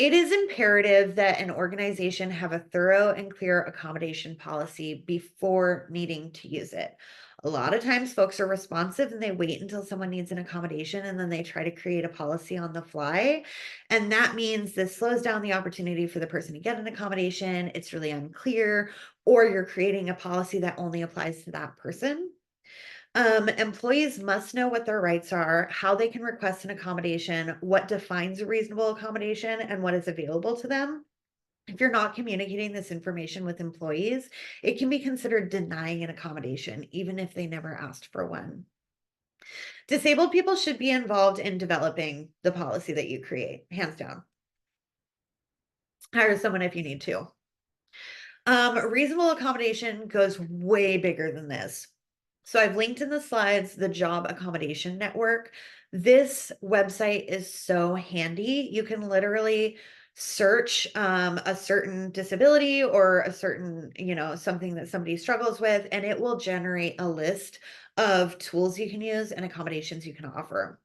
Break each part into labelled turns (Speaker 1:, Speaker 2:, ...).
Speaker 1: It is imperative that an organization have a thorough and clear accommodation policy before needing to use it. A lot of times, folks are responsive and they wait until someone needs an accommodation and then they try to create a policy on the fly. And that means this slows down the opportunity for the person to get an accommodation. It's really unclear, or you're creating a policy that only applies to that person. Employees must know what their rights are, how they can request an accommodation, what defines a reasonable accommodation, and what is available to them. If you're not communicating this information with employees, it can be considered denying an accommodation, even if they never asked for one. Disabled people should be involved in developing the policy that you create, hands down. Hire someone if you need to. Reasonable accommodation goes way bigger than this. So I've linked in the slides the Job Accommodation Network. This website is so handy. You can literally search a certain disability or a certain, something that somebody struggles with, and it will generate a list of tools you can use and accommodations you can offer.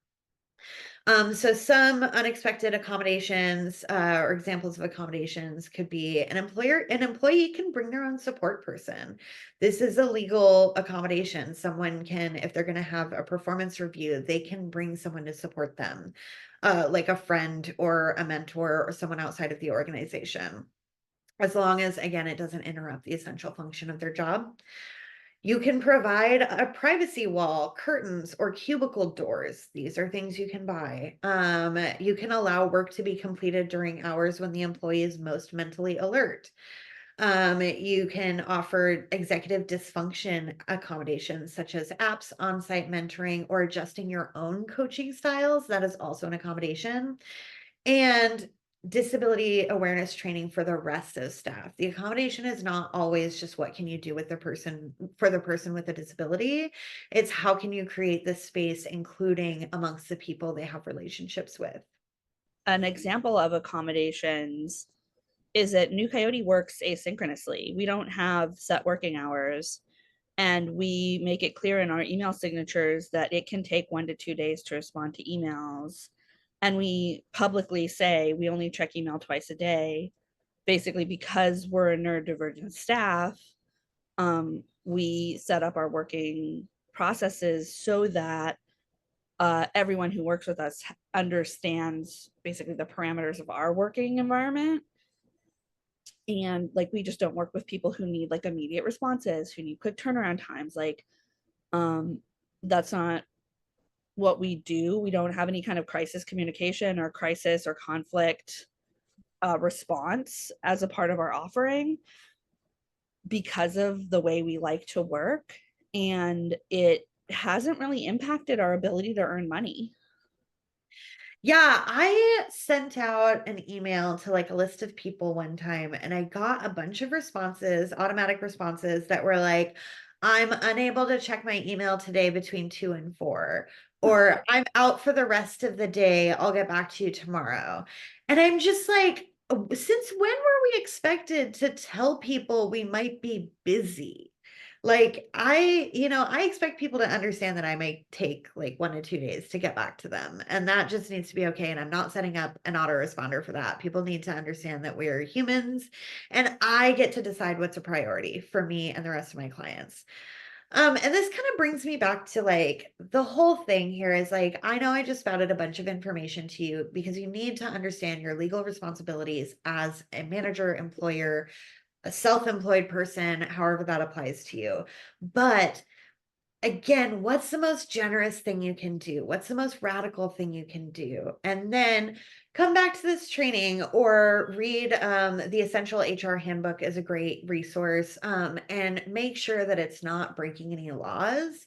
Speaker 1: So some unexpected accommodations or examples of accommodations could be an employee can bring their own support person. This is a legal accommodation. Someone can, if they're going to have a performance review, they can bring someone to support them, like a friend or a mentor or someone outside of the organization, as long as, again, it doesn't interrupt the essential function of their job. You can provide a privacy wall, curtains, or cubicle doors. These are things you can buy. You can allow work to be completed during hours when the employee is most mentally alert. You can offer executive dysfunction accommodations such as apps, on-site mentoring, or adjusting your own coaching styles. That is also an accommodation. And disability awareness training for the rest of staff. The accommodation is not always just what can you do with the person for the person with a disability. It's how can you create this space, including amongst the people they have relationships with.
Speaker 2: An example of accommodations is that New Coyote works asynchronously. We don't have set working hours, and we make it clear in our email signatures that it can take 1 to 2 days to respond to emails. And we publicly say we only check email twice a day, basically because we're a neurodivergent staff. We set up our working processes so that everyone who works with us understands basically the parameters of our working environment. And like, we just don't work with people who need like immediate responses, who need quick turnaround times. Like, that's not what we do. We don't have any kind of crisis communication or crisis or conflict response as a part of our offering, because of the way we like to work. And it hasn't really impacted our ability to earn money.
Speaker 1: Yeah, I sent out an email to like a list of people one time and I got a bunch of responses, automatic responses that were like, I'm unable to check my email today between 2 and 4, or I'm out for the rest of the day. I'll get back to you tomorrow. And I'm just like, since when were we expected to tell people we might be busy? Like I expect people to understand that I might take like 1 to 2 days to get back to them. And that just needs to be okay. And I'm not setting up an autoresponder for that. People need to understand that we're humans and I get to decide what's a priority for me and the rest of my clients. And this kind of brings me back to like the whole thing here is like, I know I just spouted a bunch of information to you because you need to understand your legal responsibilities as a manager, employer, a self-employed person, however that applies to you. But again, what's the most generous thing you can do? What's the most radical thing you can do? And then come back to this training or read the Essential HR Handbook is a great resource, and make sure that it's not breaking any laws.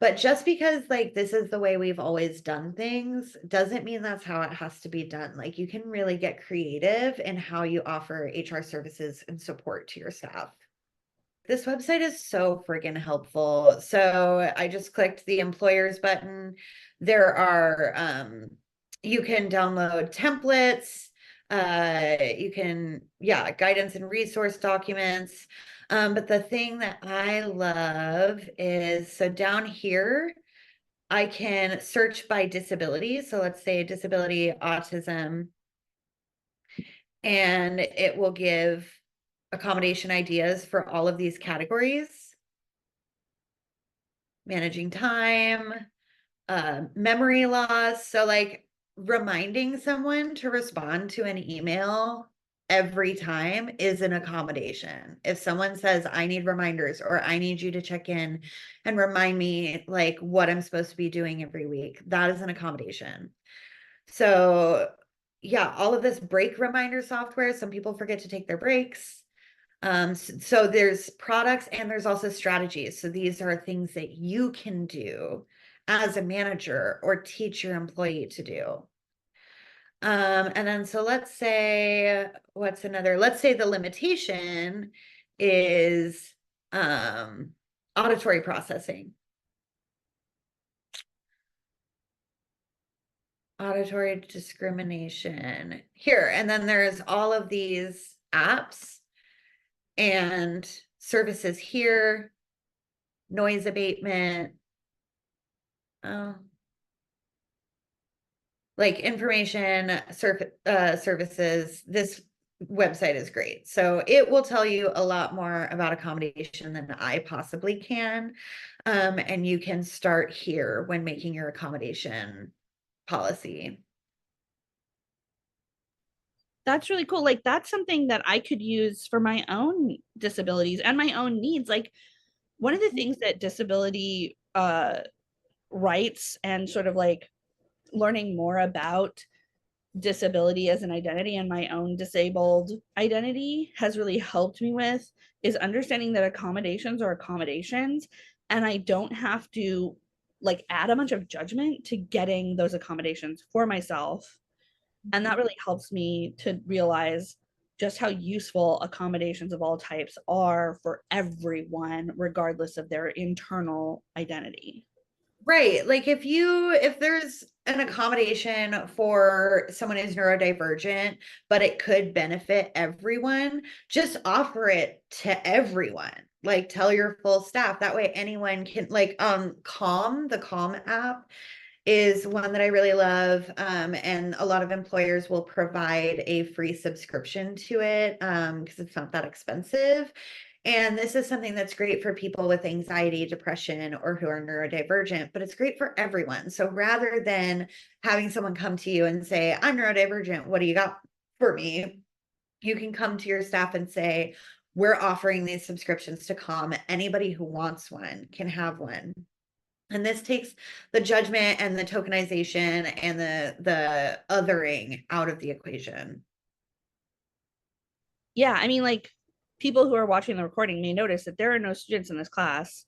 Speaker 1: But just because like this is the way we've always done things doesn't mean that's how it has to be done. Like you can really get creative in how you offer HR services and support to your staff. This website is so friggin' helpful. So I just clicked the employers button. There are you can download templates. You can, yeah, guidance and resource documents. But the thing that I love is, so down here, I can search by disability. So let's say disability, autism, and it will give accommodation ideas for all of these categories. Managing time, memory loss. So like reminding someone to respond to an email every time is an accommodation. If someone says, I need reminders, or I need you to check in and remind me like what I'm supposed to be doing every week, that is an accommodation. So yeah, all of this break reminder software, some people forget to take their breaks. So there's products and there's also strategies. So these are things that you can do as a manager or teach your employee to do. And then so let's say let's say the limitation is auditory processing. Auditory discrimination here. And then there's all of these apps and services here, noise abatement, like information services. This website is great. So it will tell you a lot more about accommodation than I possibly can. And you can start here when making your accommodation policy.
Speaker 2: That's really cool. Like that's something that I could use for my own disabilities and my own needs. Like one of the things that disability rights and sort of like learning more about disability as an identity and my own disabled identity has really helped me with is understanding that accommodations are accommodations, and I don't have to like add a bunch of judgment to getting those accommodations for myself. And that really helps me to realize just how useful accommodations of all types are for everyone, regardless of their internal identity.
Speaker 1: Right. Like if there's an accommodation for someone who's neurodivergent, but it could benefit everyone, just offer it to everyone. Like tell your full staff. That way anyone can like Calm, the Calm app is one that I really love. And a lot of employers will provide a free subscription to it because it's not that expensive. And this is something that's great for people with anxiety, depression, or who are neurodivergent, but it's great for everyone. So rather than having someone come to you and say, I'm neurodivergent, what do you got for me? You can come to your staff and say, we're offering these subscriptions to Calm. Anybody who wants one can have one. And this takes the judgment and the tokenization and the othering out of the equation.
Speaker 2: Yeah, I mean, like people who are watching the recording may notice that there are no students in this class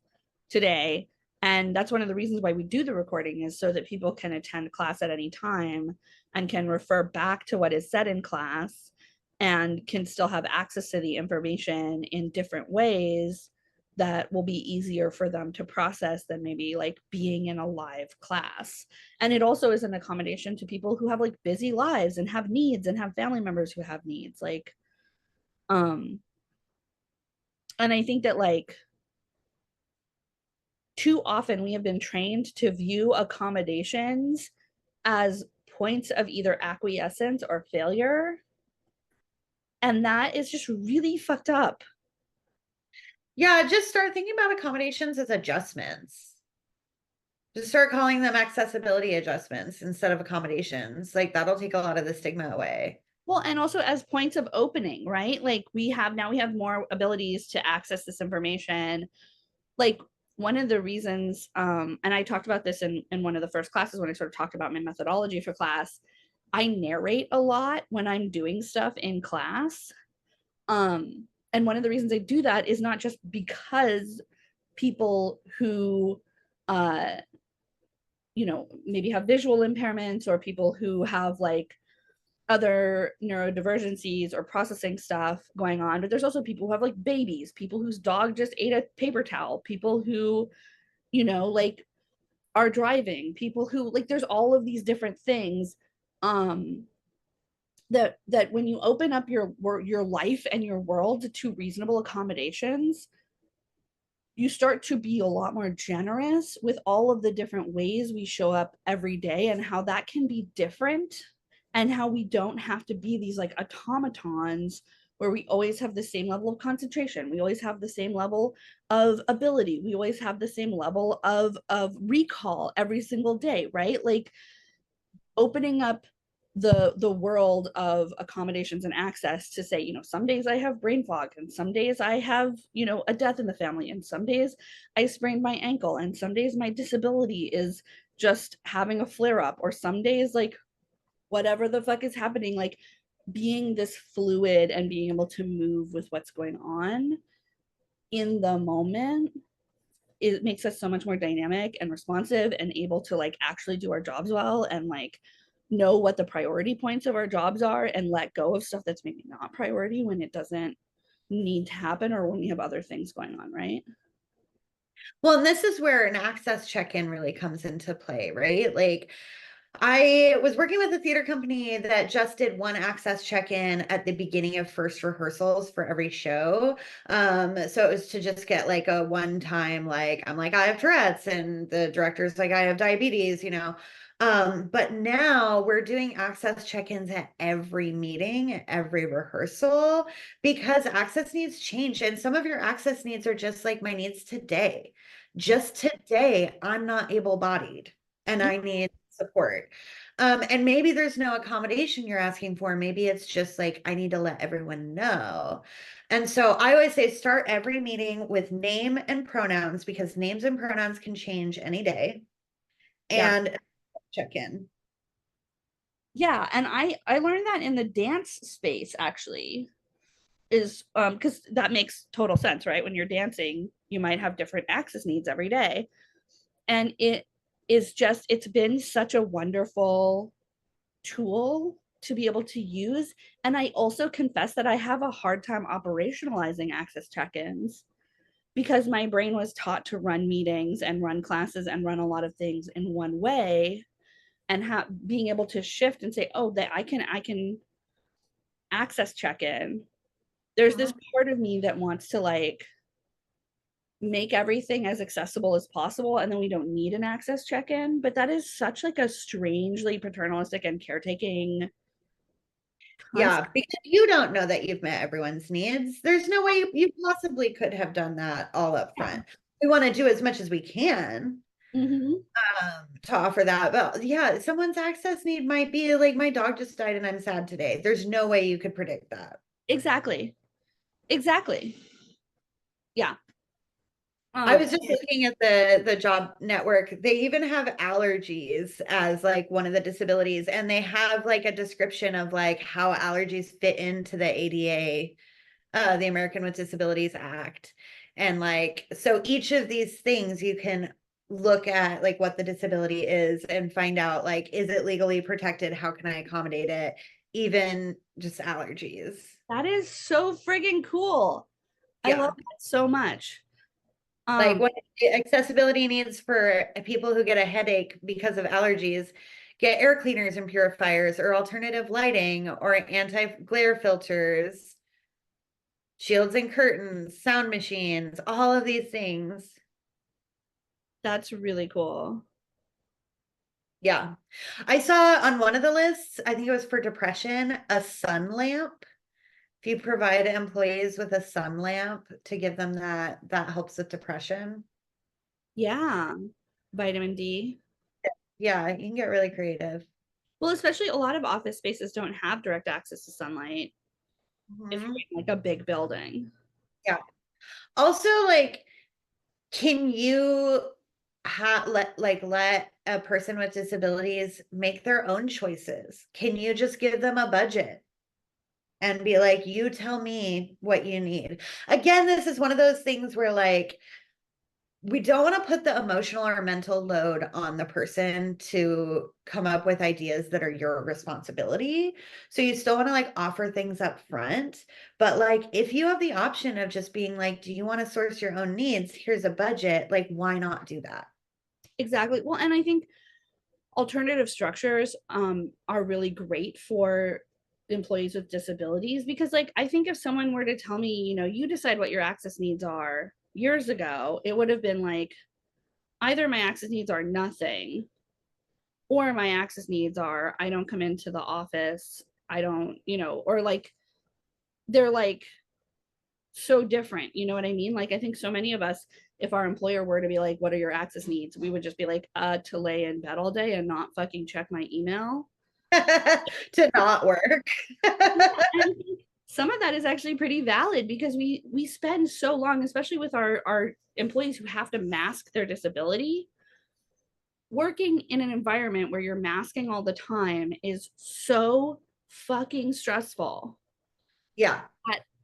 Speaker 2: today. And that's one of the reasons why we do the recording is so that people can attend class at any time and can refer back to what is said in class and can still have access to the information in different ways that will be easier for them to process than maybe like being in a live class. And it also is an accommodation to people who have like busy lives and have needs and have family members who have needs. Like, um, and I think that like too often we have been trained to view accommodations as points of either acquiescence or failure. And that is just really fucked up.
Speaker 1: Yeah, just start thinking about accommodations as adjustments. Just start calling them accessibility adjustments instead of accommodations. Like that'll take a lot of the stigma away.
Speaker 2: Well, and also as points of opening, right? Like we have more abilities to access this information. Like one of the reasons, and I talked about this in one of the first classes when I sort of talked about my methodology for class, I narrate a lot when I'm doing stuff in class. And one of the reasons I do that is not just because people who maybe have visual impairments or people who have like other neurodivergencies or processing stuff going on, but there's also people who have like babies, people whose dog just ate a paper towel, people who, like are driving, people who like there's all of these different things um that when you open up your life and your world to reasonable accommodations, you start to be a lot more generous with all of the different ways we show up every day and how that can be different and how we don't have to be these like automatons where we always have the same level of concentration, we always have the same level of ability, we always have the same level of recall every single day, right? Like opening up the world of accommodations and access to say, you know, some days I have brain fog, and some days I have, you know, a death in the family, and some days I sprained my ankle, and some days my disability is just having a flare up, or some days like whatever the fuck is happening, like being this fluid and being able to move with what's going on in the moment, it makes us so much more dynamic and responsive and able to like actually do our jobs well, and like know what the priority points of our jobs are and let go of stuff that's maybe not priority when it doesn't need to happen or when we have other things going on, right?
Speaker 1: Well, and this is where an access check-in really comes into play, right? Like I was working with a theater company that just did one access check-in at the beginning of first rehearsals for every show. So it was to just get like a one-time, like, I'm like, I have Tourette's, and the director's like, I have diabetes, you know. But now we're doing access check-ins at every meeting, every rehearsal, because access needs change. And some of your access needs are just like my needs today. Just today, I'm not able-bodied and I need support. And maybe there's no accommodation you're asking for. Maybe it's just like, I need to let everyone know. And so I always say start every meeting with name and pronouns, because names and pronouns can change any day,
Speaker 2: Yeah.
Speaker 1: and check in.
Speaker 2: Yeah, and I learned that in the dance space actually, is because that makes total sense, right? When you're dancing, you might have different access needs every day. And it is just, it's been such a wonderful tool to be able to use. And I also confess that I have a hard time operationalizing access check-ins because my brain was taught to run meetings and run classes and run a lot of things in one way, and being able to shift and say, oh, that I can access check in. There's this
Speaker 1: Mhm.
Speaker 2: part of me that wants to like make everything as accessible as possible, and then we don't need an access check-in, but that is such like a strangely paternalistic and caretaking
Speaker 1: Yeah,
Speaker 2: concept.
Speaker 1: because you don't know that you've met everyone's needs. There's no way you possibly could have done that all up
Speaker 2: Yeah.
Speaker 1: front. We want to do as much as we can,
Speaker 2: Mm-hmm.
Speaker 1: to offer that. But yeah, someone's access need might be like, my dog just died and I'm sad today. There's no way you could predict that.
Speaker 2: Exactly. Exactly. Yeah.
Speaker 1: I was just
Speaker 2: And
Speaker 1: looking at the job network. They even have allergies as like one of the disabilities, and they have like a description of like how allergies fit into the ADA, the American with Disabilities Act. And like, so each of these things you can look at like what the disability is and find out like, is it legally protected? How can I accommodate it? Even just allergies.
Speaker 2: that is so friggin' cool. I love
Speaker 1: Yeah.
Speaker 2: that so much.
Speaker 1: Like
Speaker 2: Um,
Speaker 1: what accessibility needs for people who get a headache because of allergies, get air cleaners and purifiers, or alternative lighting, or anti-glare filters, shields and curtains, sound machines, all of these things.
Speaker 2: that's really cool.
Speaker 1: Yeah. I saw on one of the lists, I think it was for depression, a sun lamp. If you provide employees with a sun lamp to give them that helps with depression.
Speaker 2: Yeah. Vitamin D.
Speaker 1: Yeah, you can get really creative.
Speaker 2: Well, especially a lot of office spaces don't have direct access to sunlight if you're
Speaker 1: Mhm.
Speaker 2: in like a big building.
Speaker 1: Yeah. Also, like, can you let a person with disabilities make their own choices? Can you just give them a budget and be like, you tell me what you need? Again, this is one of those things where like we don't want to put the emotional or mental load on the person to come up with ideas that are your responsibility. So you still want to like offer things up front, but like if you have the option of just being like, do you want to source your own needs? Here's a budget. Like, why not do that?
Speaker 2: Exactly. Well, and I think alternative structures are really great for employees with disabilities, because like I think if someone were to tell me, you know, you decide what your access needs are years ago, it would have been like either my access needs are nothing or my access needs are I don't come into the office, I don't, or like they're like so different. You know what I mean? Like, I think so many of us, if our employer were to be like, what are your access needs? We would just be like, to lay in bed all day and not fucking check my email.
Speaker 1: To not work.
Speaker 2: And I think some of that is actually pretty valid because we spend so long, especially with our employees who have to mask their disability. Working in an environment where you're masking all the time is so fucking stressful.
Speaker 1: Yeah.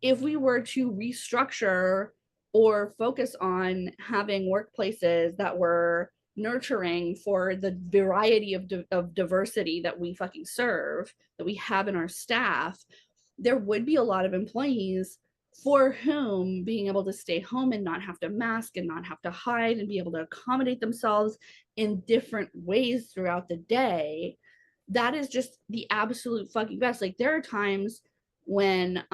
Speaker 2: If we were to restructure or focus on having workplaces that were nurturing for the variety of diversity that we fucking serve, that we have in our staff, there would be a lot of employees for whom being able to stay home and not have to mask and not have to hide and be able to accommodate themselves in different ways throughout the day, that is just the absolute fucking best. Like, there are times when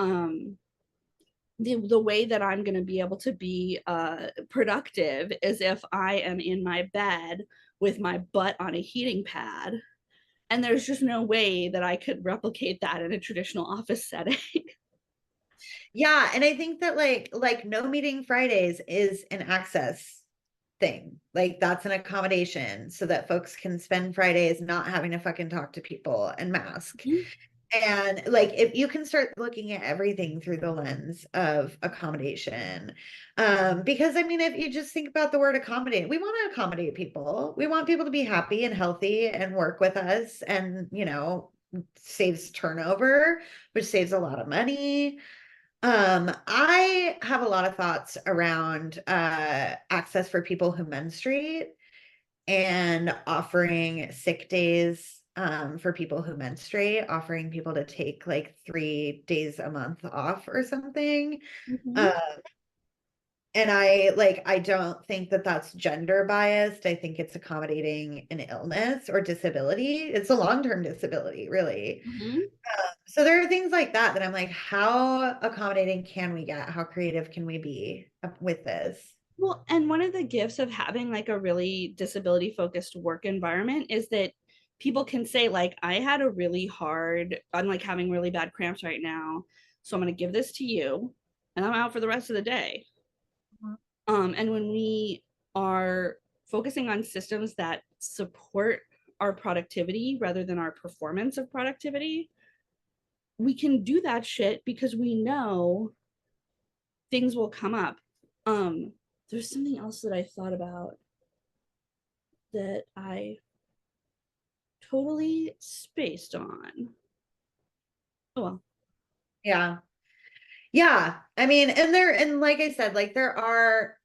Speaker 2: the way that I'm going to be able to be productive is if I am in my bed with my butt on a heating pad. And there's just no way that I could replicate that in a traditional office setting.
Speaker 1: Yeah, and I think that like no meeting Fridays is an access thing. Like that's an accommodation so that folks can spend Fridays not having to fucking talk to people and mask. And like if you can start looking at everything through the lens of accommodation, because I mean, if you just think about the word accommodate, we want to accommodate people. We want people to be happy and healthy and work with us, and saves turnover, which saves a lot of money. I have a lot of thoughts around access for people who menstruate and offering sick days for people who menstruate, offering people to take like 3 days a month off or something.
Speaker 2: Mm-hmm.
Speaker 1: Uh, and I don't think that that's gender biased. I think it's accommodating an illness or disability. It's a long-term disability, really.
Speaker 2: Mm-hmm.
Speaker 1: So there are things like that that I'm like, how accommodating can we get? How creative can we be with this?
Speaker 2: Well, and one of the gifts of having like a really disability focused work environment is that people can say, like, I had a really hard, I'm like having really bad cramps right now. So I'm going to give this to you and I'm out for the rest of the day. And when we are focusing on systems that support our productivity rather than our performance of productivity, we can do that shit because we know things will come up. Um, there's something else that I thought about that I totally spaced on. Oh well.
Speaker 1: Yeah. Yeah. I mean, and like I said, like there are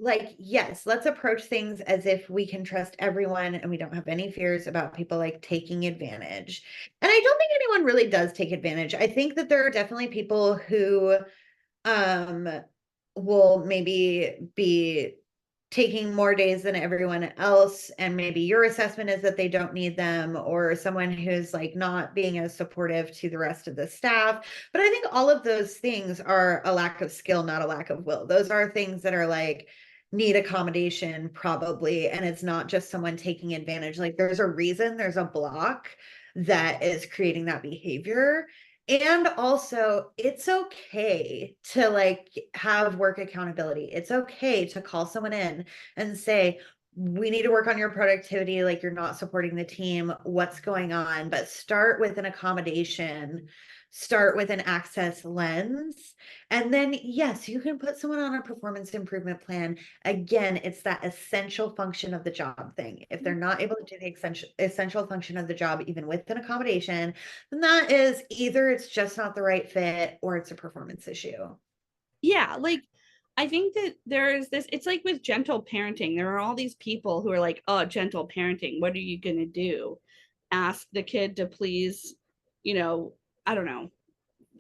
Speaker 1: like, yes, let's approach things as if we can trust everyone and we don't have any fears about people like taking advantage. And I don't think anyone really does take advantage. I think that there are definitely people who um will maybe be taking more days than everyone else, and maybe your assessment is that they don't need them, or someone who's like not being as supportive to the rest of the staff. But I think all of those things are a lack of skill, not a lack of will. Those are things that are like need accommodation probably, and it's not just someone taking advantage. Like there's a reason, there's a block that is creating that behavior. And also, it's okay to like have work accountability. It's okay to call someone in and say, we need to work on your productivity. Like you're not supporting the team. What's going on? But start with an accommodation, start with an access lens. And then, yes, you can put someone on a performance improvement plan. Again, it's that essential function of the job thing. If they're not able to do the essential function of the job, even with an accommodation, then that is either it's just not the right fit or it's a performance issue.
Speaker 2: Yeah, like I think that there is this, it's like with gentle parenting, there are all these people who are like, oh, gentle parenting, what are you gonna do? Ask the kid to please, you know, I don't know.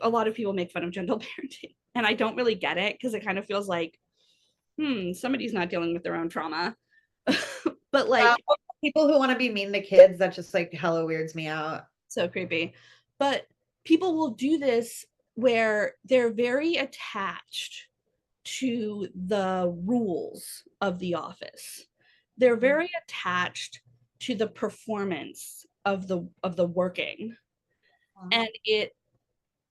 Speaker 2: A lot of people make fun of gentle parenting. And I don't really get it because it kind of feels like, somebody's not dealing with their own trauma. But
Speaker 1: Yeah,
Speaker 2: like,
Speaker 1: people who want to be mean to kids, that just like hella weirds me out.
Speaker 2: so creepy. But people will do this where they're very attached to the rules of the office. They're very attached to the performance of the working, and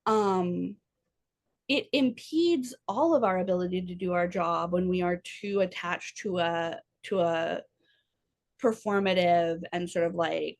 Speaker 2: um it impedes all of our ability to do our job when we are too attached to a performative and sort of like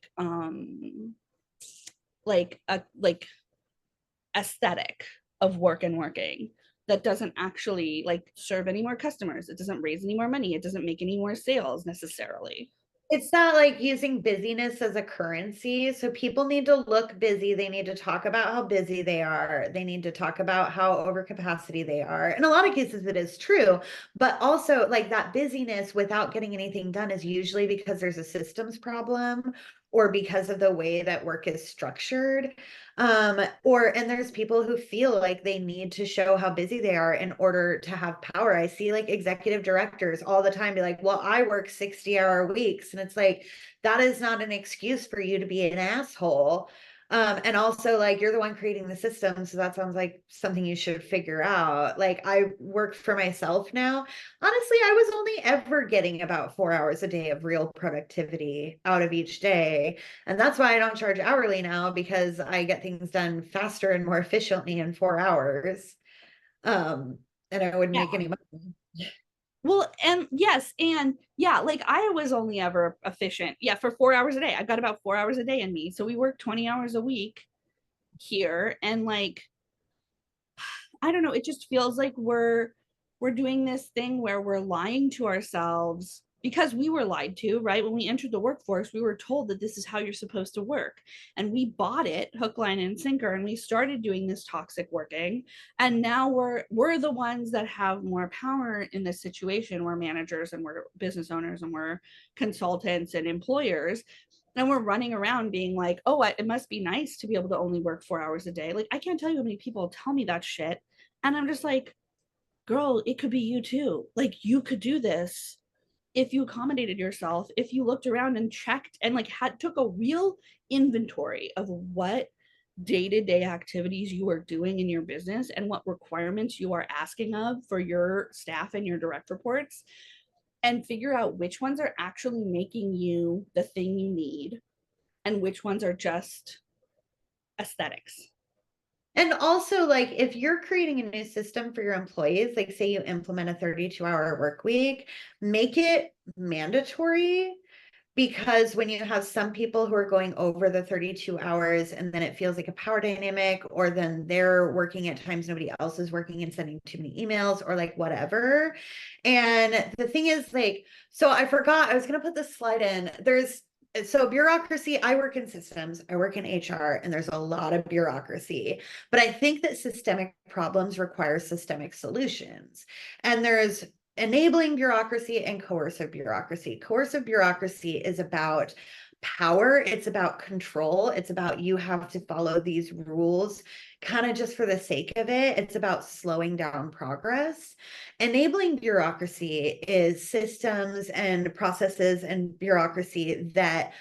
Speaker 2: aesthetic of work and working that doesn't actually like serve any more customers. It doesn't raise any more money. It doesn't make any more sales necessarily.
Speaker 1: It's not like using busyness as a currency. So people need to look busy. They need to talk about how busy they are. They need to talk about how over capacity they are. In a lot of cases, it is true. But also, like that busyness without getting anything done is usually because there's a systems problem or because of the way that work is structured. And there's people who feel like they need to show how busy they are in order to have power. I see like executive directors all the time be like, well, I work 60-hour weeks. And it's like, that is not an excuse for you to be an asshole. And also like you're the one creating the system. So that sounds like something you should figure out. Like I work for myself now. Honestly, I was only ever getting about 4 hours a day of real productivity out of each day. And that's why I don't charge hourly now, because I get things done faster and more efficiently in 4 hours. Um, and I wouldn't make
Speaker 2: Yeah.
Speaker 1: any money.
Speaker 2: Well, and yes, and yeah, like I was only ever efficient, yeah, for 4 hours a day. I've got about 4 hours a day in me. So we work 20 hours a week here. And like, I don't know, it just feels like we're doing this thing where we're lying to ourselves because we were lied to, right? When we entered the workforce, we were told that this is how you're supposed to work. And we bought it hook, line, and sinker, and we started doing this toxic working. And now we're the ones that have more power in this situation. We're managers and we're business owners and we're consultants and employers. And we're running around being like, oh, it must be nice to be able to only work 4 hours a day. Like, I can't tell you how many people tell me that shit. And I'm just like, girl, it could be you too. Like, you could do this if you accommodated yourself, if you looked around and checked and like took a real inventory of what day-to-day activities you are doing in your business and what requirements you are asking of for your staff and your direct reports, and figure out which ones are actually making you the thing you need and which ones are just aesthetics.
Speaker 1: And also, like, if you're creating a new system for your employees, like, say you implement a 32-hour work week, make it mandatory. Because when you have some people who are going over the 32 hours and then it feels like a power dynamic, or then they're working at times nobody else is working and sending too many emails or like whatever. And the thing is, like, so I forgot, I was going to put this slide in. So bureaucracy, I work in systems, I work in HR, and there's a lot of bureaucracy. But I think that systemic problems require systemic solutions. And there's enabling bureaucracy and coercive bureaucracy. Coercive bureaucracy is about power, it's about control, it's about you have to follow these rules kind of just for the sake of it. It's about slowing down progress. Enabling bureaucracy is systems and processes and bureaucracy that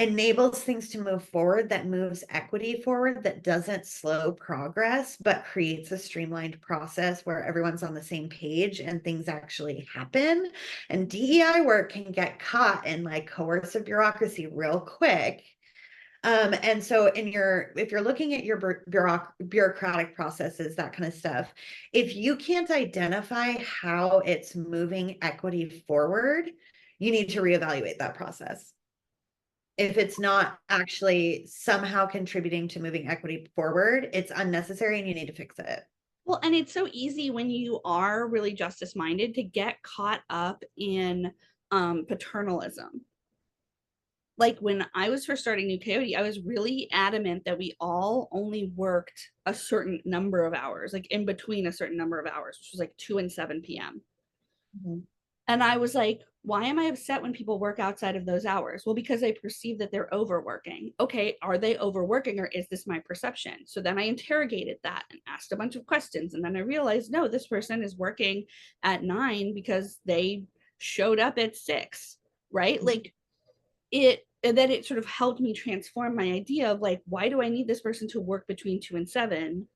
Speaker 1: enables things to move forward, that moves equity forward, that doesn't slow progress, but creates a streamlined process where everyone's on the same page and things actually happen. And DEI work can get caught in like coercive bureaucracy real quick. And so if you're looking at your bureaucratic processes, that kind of stuff, if you can't identify how it's moving equity forward, you need to reevaluate that process. If it's not actually somehow contributing to moving equity forward, it's unnecessary and you need to fix it.
Speaker 2: Well, and it's so easy when you are really justice minded to get caught up in paternalism. Like when I was first starting New Coyote, I was really adamant that we all only worked a certain number of hours, like in between a certain number of hours, which was like 2 and 7 p.m.
Speaker 1: Mm-hmm.
Speaker 2: And I was like, why am I upset when people work outside of those hours? Well, because I perceive that they're overworking. Okay, are they overworking or is this my perception? So then I interrogated that and asked a bunch of questions. And then I realized, no, this person is working at 9 because they showed up at 6, right? Like and then it sort of helped me transform my idea of like, why do I need this person to work between 2 and 7?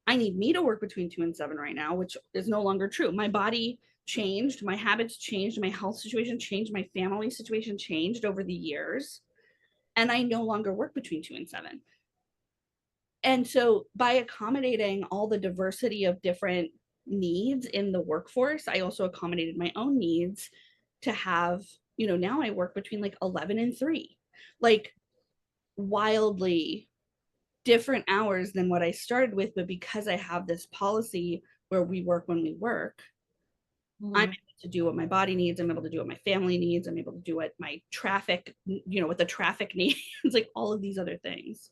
Speaker 2: I need me to work between 2 and 7 right now, which is no longer true. My body changed, my habits changed, my health situation changed, my family situation changed over the years, and I no longer work between 2 and 7. And so by accommodating all the diversity of different needs in the workforce, I also accommodated my own needs to have, now I work between like 11 and 3, like wildly different hours than what I started with. But because I have this policy where we work when we work, I'm able to do what my body needs. I'm able to do what my family needs. I'm able to do what my traffic, what the traffic needs, like all of these other things.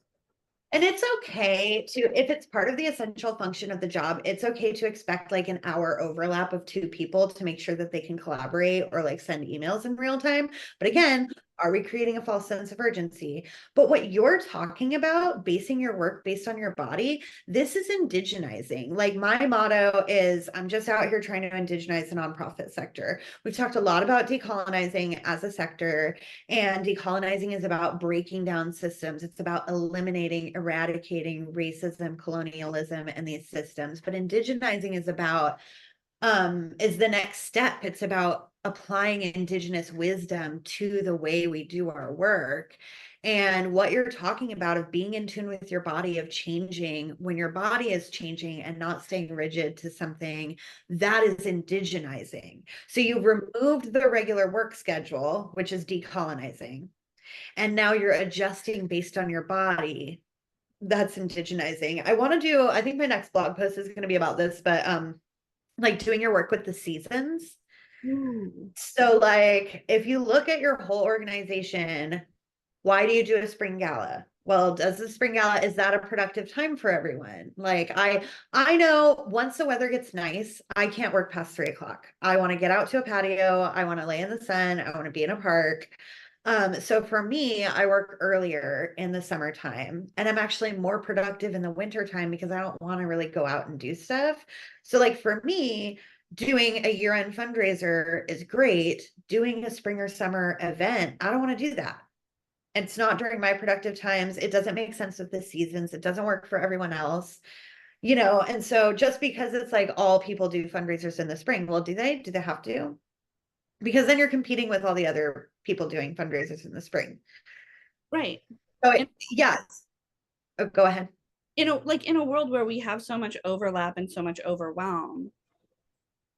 Speaker 1: And it's okay to, if it's part of the essential function of the job, it's okay to expect like an hour overlap of two people to make sure that they can collaborate or like send emails in real time. But again, are we creating a false sense of urgency? But what you're talking about, basing your work based on your body, this is indigenizing. Like my motto is, I'm just out here trying to indigenize the nonprofit sector. We've talked a lot about decolonizing as a sector, and decolonizing is about breaking down systems. It's about eliminating, eradicating racism, colonialism, and these systems. But indigenizing is the next step. It's about applying indigenous wisdom to the way we do our work. And what you're talking about of being in tune with your body, of changing when your body is changing and not staying rigid to something, that is indigenizing. So you've removed the regular work schedule, which is decolonizing. And now you're adjusting based on your body. That's indigenizing. I think my next blog post is going to be about this, but like doing your work with the seasons.
Speaker 2: Ooh.
Speaker 1: So like if you look at your whole organization, why do you do a spring gala? Well, does the spring gala, is that a productive time for everyone? Like I know once the weather gets nice, I can't work past 3 o'clock. I want to get out to a patio. I want to lay in the sun. I want to be in a park. So for me, I work earlier in the summertime, and I'm actually more productive in the wintertime because I don't want to really go out and do stuff. So like for me, doing a year-end fundraiser is great. Doing a spring or summer event, I don't want to do that. It's not during my productive times. It doesn't make sense with the seasons. It doesn't work for everyone else, and so just because it's like all people do fundraisers in the spring, well, do they have to? Because then you're competing with all the other people doing fundraisers in the spring.
Speaker 2: Right.
Speaker 1: So
Speaker 2: And
Speaker 1: yes. Oh, go ahead.
Speaker 2: like in a world where we have so much overlap and so much overwhelm,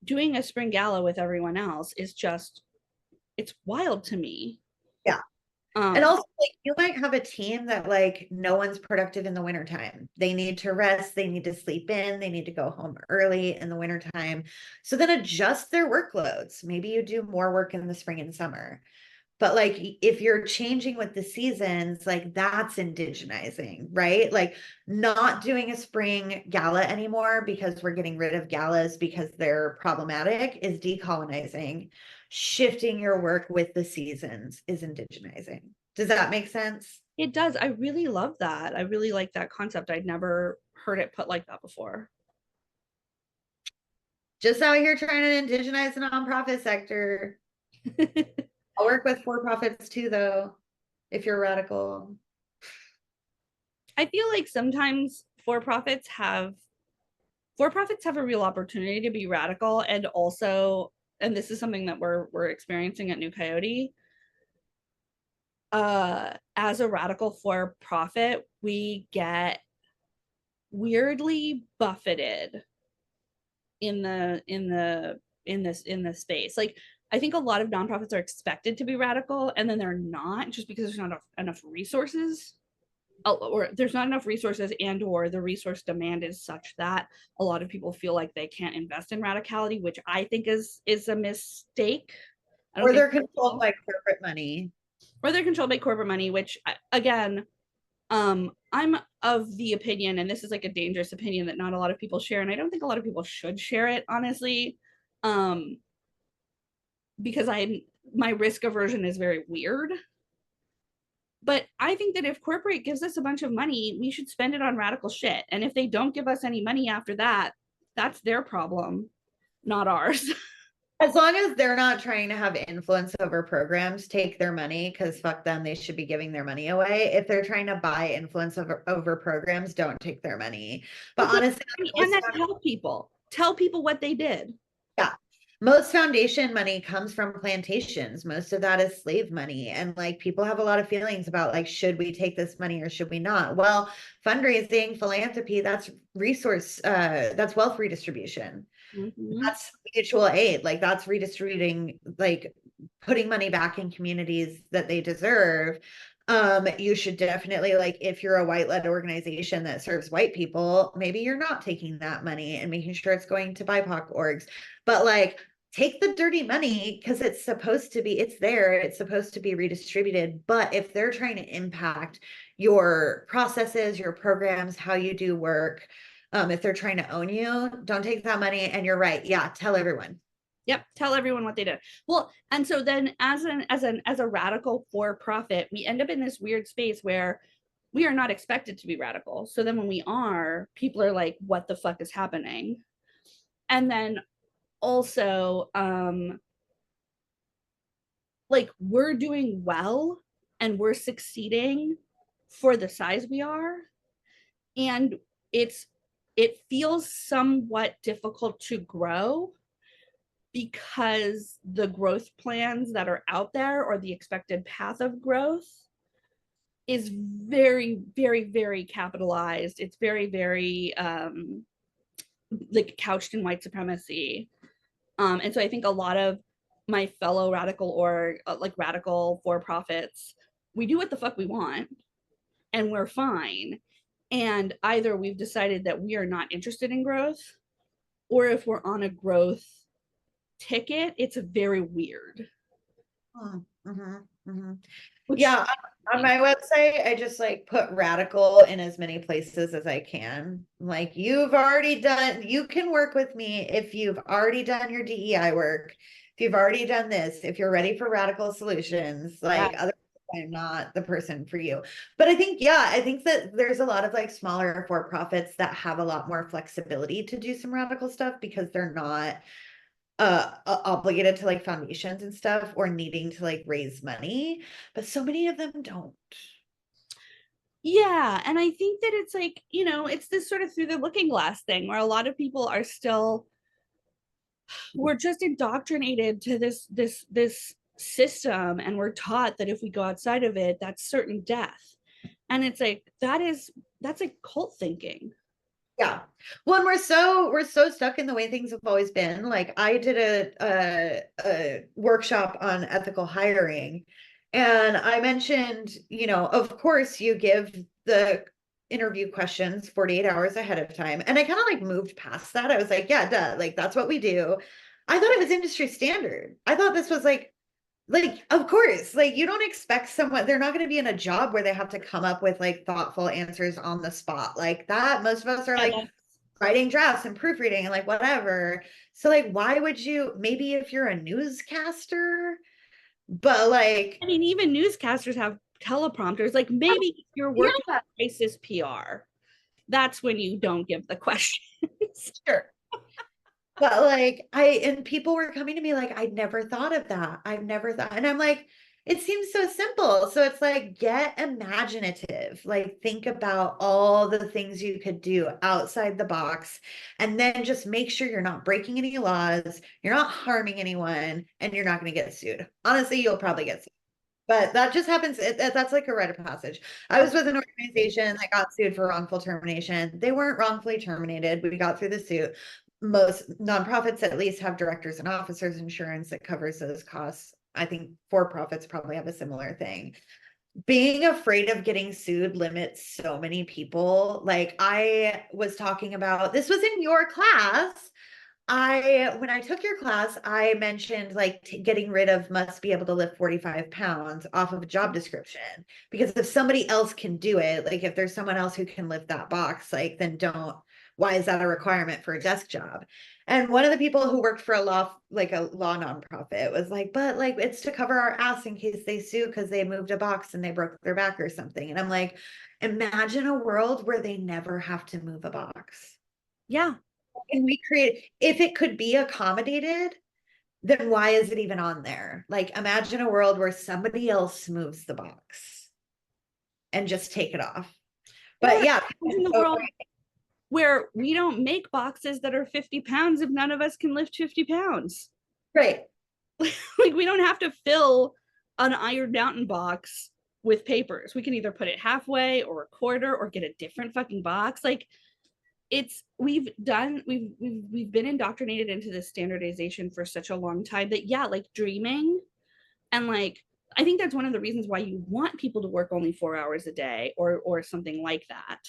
Speaker 2: doing a spring gala with everyone else is just, it's wild to me.
Speaker 1: Yeah. And
Speaker 2: Um,
Speaker 1: also, like, you might have a team that like no one's productive in the wintertime. They need to rest, they need to sleep in, they need to go home early in the wintertime. So then adjust their workloads. Maybe you do more work in the spring and summer. But like if you're changing with the seasons, like that's indigenizing, right? Like not doing a spring gala anymore because we're getting rid of galas because they're problematic is decolonizing. Shifting your work with the seasons is indigenizing. Does that make sense?
Speaker 2: it does. I really love that. I really like that concept. I'd never heard it put like that before.
Speaker 1: Just out here trying to indigenize the nonprofit sector. I'll work with for-profits too, though, if you're radical.
Speaker 2: I feel like sometimes for profits have a real opportunity to be radical, and also, and this is something that we're experiencing at New Coyote. As a radical for profit, we get weirdly buffeted in the space. Like, I think a lot of nonprofits are expected to be radical, and then they're not, just because there's not enough resources, or there's not enough resources, and or the resource demand is such that a lot of people feel like they can't invest in radicality, which I think is a mistake. I don't
Speaker 1: Or
Speaker 2: think,
Speaker 1: they're controlled by corporate money.
Speaker 2: or they're controlled by corporate money, which, again, I'm of the opinion, and this is like a dangerous opinion that not a lot of people share, and I don't think a lot of people should share it, honestly, um because my risk aversion is very weird. But I think that if corporate gives us a bunch of money, we should spend it on radical shit. And if they don't give us any money after that, that's their problem, not ours.
Speaker 1: As long as they're not trying to have influence over programs, take their money, because fuck them, they should be giving their money away. If they're trying to buy influence over programs, don't take their money. But honestly,
Speaker 2: And then tell people what they did.
Speaker 1: yeah, most foundation money comes from plantations. Most of that is slave money. And like people have a lot of feelings about like, should we take this money or should we not? Well, fundraising, philanthropy, that's that's wealth redistribution.
Speaker 2: Mhm.
Speaker 1: That's mutual aid. Like that's redistributing, like putting money back in communities that they deserve. You should definitely, like, if you're a white-led organization that serves white people, maybe you're not taking that money and making sure it's going to BIPOC orgs. But like, take the dirty money because it's there, it's supposed to be redistributed. But if they're trying to impact your processes, your programs, how you do work, if they're trying to own you, don't take that money. And you're right. Yeah, tell everyone.
Speaker 2: Yep, tell everyone what they did. Well, and so then as a radical for profit, we end up in this weird space where we are not expected to be radical. So then when we are, people are like, what the fuck is happening? And then also like we're doing well and we're succeeding for the size we are, and it's it feels somewhat difficult to grow because the growth plans that are out there or the expected path of growth is very, very, very capitalized. It's very, very like couched in white supremacy. And so I think a lot of my fellow radical or like radical for profits, we do what the fuck we want and we're fine. And either we've decided that we are not interested in growth, or if we're on a growth ticket, it's very weird.
Speaker 1: Mm-hmm, mm-hmm.
Speaker 2: Which
Speaker 1: Yeah, on my website, I just like put radical in as many places as I can. Like, you can work with me if you've already done your DEI work, if you've already done this, if you're ready for radical solutions,
Speaker 2: yeah,
Speaker 1: like otherwise I'm not the person for you. But I think, yeah, I think that there's a lot of like smaller for-profits that have a lot more flexibility to do some radical stuff because they're not obligated to like foundations and stuff or needing to like raise money, but so many of them don't.
Speaker 2: yeah, and I think that it's like, it's this sort of through the looking glass thing where a lot of people are still, we're just indoctrinated to this system, and we're taught that if we go outside of it, that's certain death. And it's like that's like cult thinking.
Speaker 1: Yeah. Well, and we're so stuck in the way things have always been. Like I did a workshop on ethical hiring, and I mentioned, of course you give the interview questions 48 hours ahead of time. And I kind of like moved past that. I was like, yeah, duh, like that's what we do. I thought it was industry standard. I thought this was like, of course, like you don't expect someone, they're not going to be in a job where they have to come up with like thoughtful answers on the spot like that. Most of us are
Speaker 2: Yeah,
Speaker 1: like writing drafts and proofreading and like whatever. So, like, why would you, maybe if you're a newscaster, but like,
Speaker 2: I mean, even newscasters have teleprompters. Like maybe if you're working
Speaker 1: yeah,
Speaker 2: crisis PR, that's when you don't give the questions.
Speaker 1: sure. But like and people were coming to me like, I'd never thought of that. I've never thought. And I'm like, it seems so simple. So it's like, get imaginative. Like, think about all the things you could do outside the box. And then just make sure you're not breaking any laws, you're not harming anyone, and you're not going to get sued. Honestly, you'll probably get sued. But that just happens. That's like a rite of passage. I was with an organization that got sued for wrongful termination. They weren't wrongfully terminated. We got through the suit. Most nonprofits at least have directors and officers insurance that covers those costs. I think for-profits probably have a similar thing. Being afraid of getting sued limits so many people. Like I was talking about, this was in your class. When I took your class, I mentioned like getting rid of must be able to lift 45 pounds off of a job description. Because if somebody else can do it, like if there's someone else who can lift that box, like then why is that a requirement for a desk job? And one of the people who worked for a law nonprofit was like, but like it's to cover our ass in case they sue because they moved a box and they broke their back or something. And I'm like, imagine a world where they never have to move a box.
Speaker 2: Yeah.
Speaker 1: And we create, if it could be accommodated, then why is it even on there? Like, imagine a world where somebody else moves the box and just take it off. But
Speaker 2: Or
Speaker 1: yeah,
Speaker 2: in the world where we don't make boxes that are 50 pounds if none of us can lift 50 pounds.
Speaker 1: Right.
Speaker 2: Like we don't have to fill an iron mountain box with papers. We can either put it halfway or a quarter or get a different fucking box. Like it's we've been indoctrinated into this standardization for such a long time that yeah, like dreaming and like I think that's one of the reasons why you want people to work only 4 hours a day or something like that,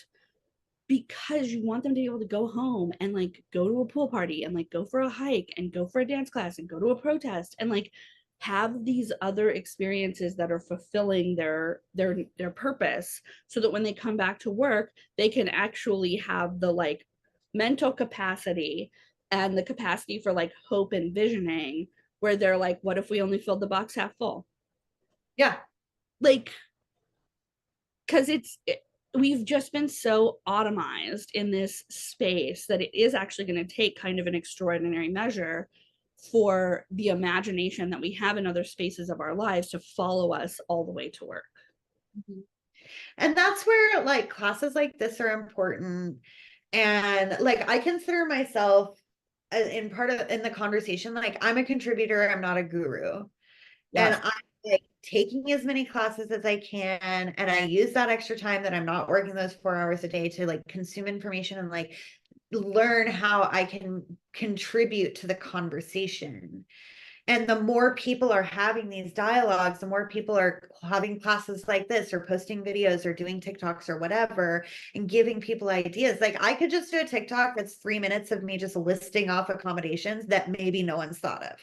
Speaker 2: because you want them to be able to go home and like go to a pool party and like go for a hike and go for a dance class and go to a protest and like have these other experiences that are fulfilling their purpose, so that when they come back to work they can actually have the like mental capacity and the capacity for like hope and visioning, where they're like, what if we only filled the box half full?
Speaker 1: Yeah.
Speaker 2: Like, because we've just been so automized in this space that it is actually going to take kind of an extraordinary measure for the imagination that we have in other spaces of our lives to follow us all the way to work.
Speaker 1: Mhm. And that's where like classes like this are important. And like I consider myself in part of in the conversation, like I'm a contributor, I'm not a guru. And
Speaker 2: Yes.
Speaker 1: I'm like taking as many classes as I can. And I use that extra time that I'm not working those 4 hours a day to like consume information and like learn how I can contribute to the conversation. And the more people are having these dialogues, the more people are having classes like this or posting videos or doing TikToks or whatever and giving people ideas. Like I could just do a TikTok that's 3 minutes of me just listing off accommodations that maybe no one's thought of.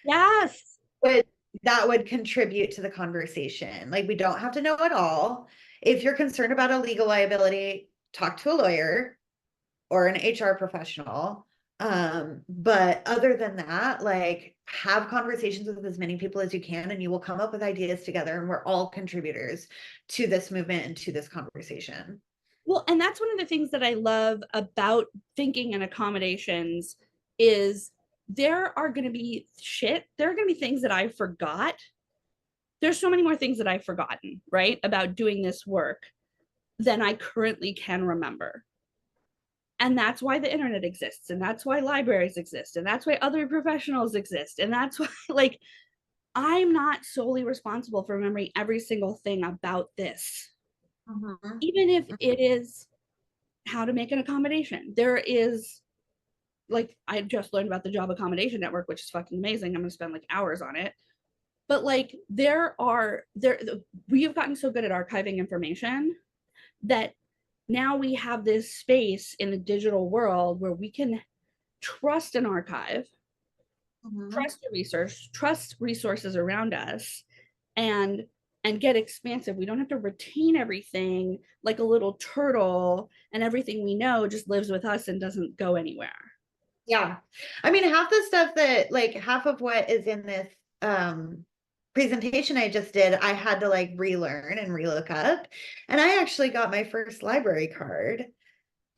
Speaker 2: Yes.
Speaker 1: But that would contribute to the conversation. Like we don't have to know it all. If you're concerned about a legal liability, talk to a lawyer or an HR professional. But other than that, like have conversations with as many people as you can, and you will come up with ideas together, and we're all contributors to this movement and to this conversation.
Speaker 2: Well, and that's one of the things that I love about thinking and accommodations is there are going to be there are going to be things that I forgot. There's so many more things that I've forgotten, right, about doing this work than I currently can remember. And that's why the internet exists, and that's why libraries exist, and that's why other professionals exist, and that's why like I'm not solely responsible for remembering every single thing about this,
Speaker 1: Mhm.
Speaker 2: even if it is how to make an accommodation. There is like I just learned about the job accommodation network, which is fucking amazing. I'm going to spend like hours on it. But like there we have gotten so good at archiving information that now we have this space in the digital world where we can trust an archive,
Speaker 1: Mhm.
Speaker 2: trust the research, trust resources around us, and get expansive. We don't have to retain everything like a little turtle, and everything we know just lives with us and doesn't go anywhere.
Speaker 1: Yeah. I mean, half the stuff that like half of what is in this presentation I just did, I had to like relearn and relook up. And I actually got my first library card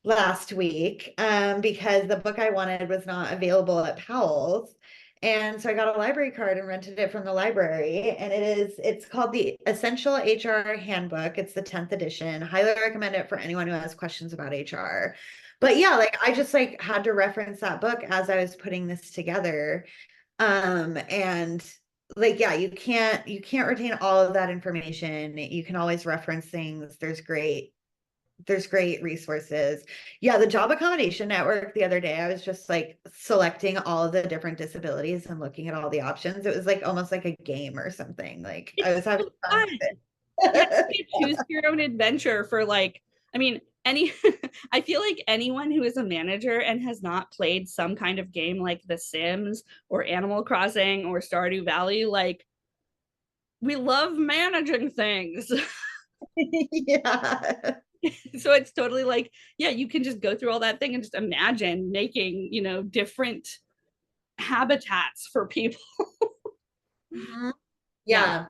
Speaker 1: last week because the book I wanted was not available at Powell's. And so I got a library card and rented it from the library. And it's called the Essential HR Handbook. It's the 10th edition. Highly recommend it for anyone who has questions about HR. But yeah, like I just like had to reference that book as I was putting this together. And like yeah, you can't retain all of that information. You can always reference things. There's great resources. Yeah, the job accommodation network the other day, I was just like selecting all of the different disabilities and looking at all the options. It was like almost like a game or something. Like I
Speaker 2: It's
Speaker 1: was having
Speaker 2: so
Speaker 1: fun
Speaker 2: fun.
Speaker 1: with
Speaker 2: Yeah,
Speaker 1: it.
Speaker 2: you choose your own adventure for like, I mean, any I feel like anyone who is a manager and has not played some kind of game like The Sims or Animal Crossing or Stardew Valley, like we love managing things.
Speaker 1: Yeah.
Speaker 2: So it's totally like, yeah, you can just go through all that thing and just imagine making, different habitats for people.
Speaker 1: Mhm.
Speaker 2: Yeah.
Speaker 1: Yeah.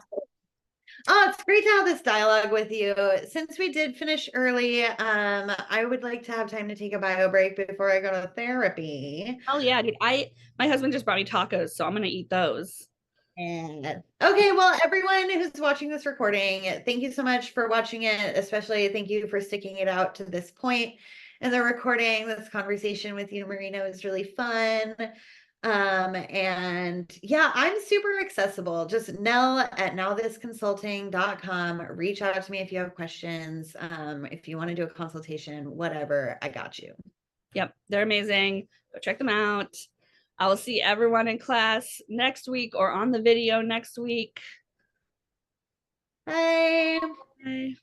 Speaker 1: Oh, it's great to have this dialogue with you. Since we did finish early, I would like to have time to take a bio break before I go to therapy.
Speaker 2: Oh yeah, dude. My husband just brought me tacos, so I'm gonna eat those.
Speaker 1: And okay, well, everyone who's watching this recording, thank you so much for watching it. Especially thank you for sticking it out to this point in the recording. This conversation with you, Marina, was really fun. And yeah, I'm super accessible. Just Nell at nowthisconsulting.com. Reach out to me if you have questions. If you want to do a consultation, whatever, I got you.
Speaker 2: Yep, they're amazing. Go check them out. I will see everyone in class next week or on the video next week.
Speaker 1: Bye.
Speaker 2: Bye.